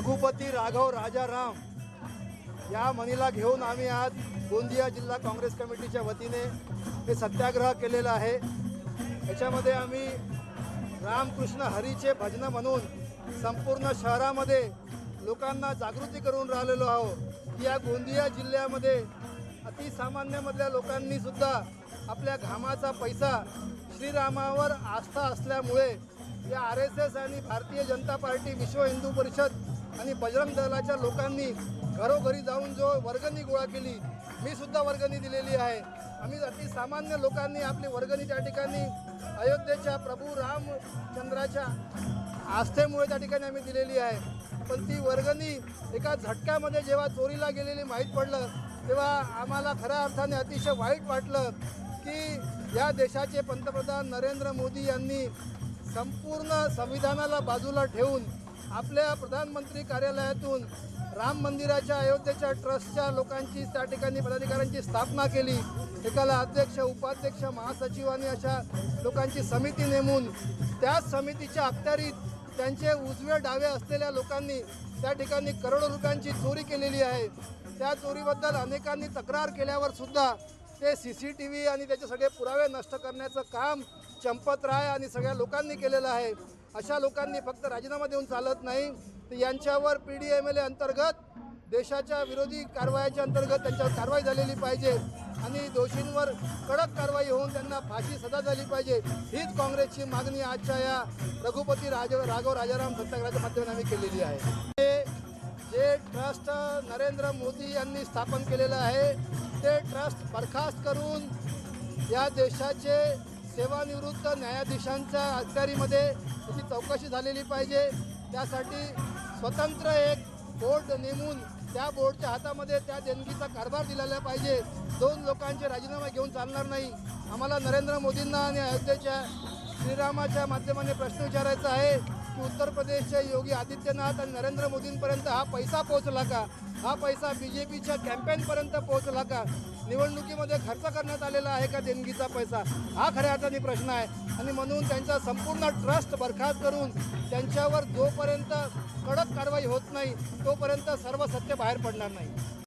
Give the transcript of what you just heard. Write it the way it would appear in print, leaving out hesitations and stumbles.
रघुपती राघव राजाराम या म्हणीला घेऊन आम्ही आज गोंदिया जिल्हा काँग्रेस कमिटीच्या वतीने हे सत्याग्रह केलेला आहे। याच्यामध्ये आम्ही रामकृष्ण हरीचे भजन म्हणून संपूर्ण शहरामध्ये लोकांना जागृती करून राहिलेलो आहोत की या गोंदिया जिल्ह्यामध्ये अतिसामान्यमधल्या लोकांनी सुद्धा आपल्या घामाचा पैसा श्रीरामावर आस्था असल्यामुळे या RSS आणि भारतीय जनता पार्टी, विश्व हिंदू परिषद आणि बजरंग दलाच्या लोकांनी घरोघरी जाऊन जो वर्गणी गोळा केली, मी सुद्धा वर्गणी दिलेली आहे। आम्ही अतिसामान्य लोकांनी आपली वर्गणी त्या ठिकाणी अयोध्येच्या प्रभू रामचंद्राच्या आस्थेमुळे त्या ठिकाणी आम्ही दिलेली आहे। पण ती वर्गणी एका झटक्यामध्ये जेव्हा चोरीला गेलेली माहीत पडलं तेव्हा आम्हाला खऱ्या अर्थाने अतिशय वाईट वाटलं की या देशाचे पंतप्रधान नरेंद्र मोदी यांनी संपूर्ण संविधानाला बाजूला ठेवून आपल्या प्रधानमंत्री कार्यालयातून राम मंदिराच्या अयोध्येच्या ट्रस्टच्या लोकांची त्या ठिकाणी पदाधिकाऱ्यांची स्थापना केली। एकाला अध्यक्ष, उपाध्यक्ष, महासचिवांनी अशा लोकांची समिती नेमून त्याच समितीच्या अखत्यारीत त्यांचे उजवे डावे असलेल्या लोकांनी त्या ठिकाणी करोडो रुपयांची चोरी केलेली आहे। त्या चोरीबद्दल अनेकांनी तक्रार केल्यावर सुद्धा ते CCTV आणि त्याचे सगळे पुरावे नष्ट करण्याचं काम चंपतराय आणि सगळ्या लोकांनी केलेलं आहे। अशा लोकांनी फक्त राजीनामा देऊन चालत नाही, तर यांच्यावर PDMLA अंतर्गत देशाच्या विरोधी कारवाईच्या अंतर्गत त्यांच्यावर कारवाई झालेली पाहिजे आणि दोषींवर कडक कारवाई होऊन त्यांना फाशी सजा झाली पाहिजे। हीच काँग्रेसची मागणी आजच्या या रघुपती राघव राजाराम सत्याग्रहाच्या माध्यमातून आम्ही केलेली आहे। जे ट्रस्ट नरेंद्र मोदी यांनी स्थापन केलेलं आहे ते ट्रस्ट बरखास्त करून या देशाचे सेवानिवृत्त न्यायाधीशांच्या अखत्यारीमध्ये त्याची चौकशी झालेली पाहिजे। त्यासाठी स्वतंत्र एक बोर्ड नेमून त्या बोर्डच्या हातामध्ये त्या देणगीचा कारभार दिलेला पाहिजे। दोन लोकांचे राजीनामा घेऊन चालणार नाही। आम्हाला नरेंद्र मोदींना आणि अयोध्येच्या श्रीरामाच्या माध्यमाने प्रश्न विचारायचा आहे की उत्तर प्रदेशचे योगी आदित्यनाथ आणि नरेंद्र मोदींपर्यंत हा पैसा पोहोचला का? हा पैसा BJPच्या कॅम्पेनपर्यंत पोहोचला का? निवडणुकीमध्ये खर्च करण्यात आलेला आहे का देणगीचा पैसा? हा खऱ्या अर्थाने प्रश्न आहे आणि म्हणून त्यांचा संपूर्ण ट्रस्ट बरखास्त करून त्यांच्यावर जोपर्यंत कडक कारवाई होत नाही तोपर्यंत सर्व सत्य बाहेर पडणार नाही।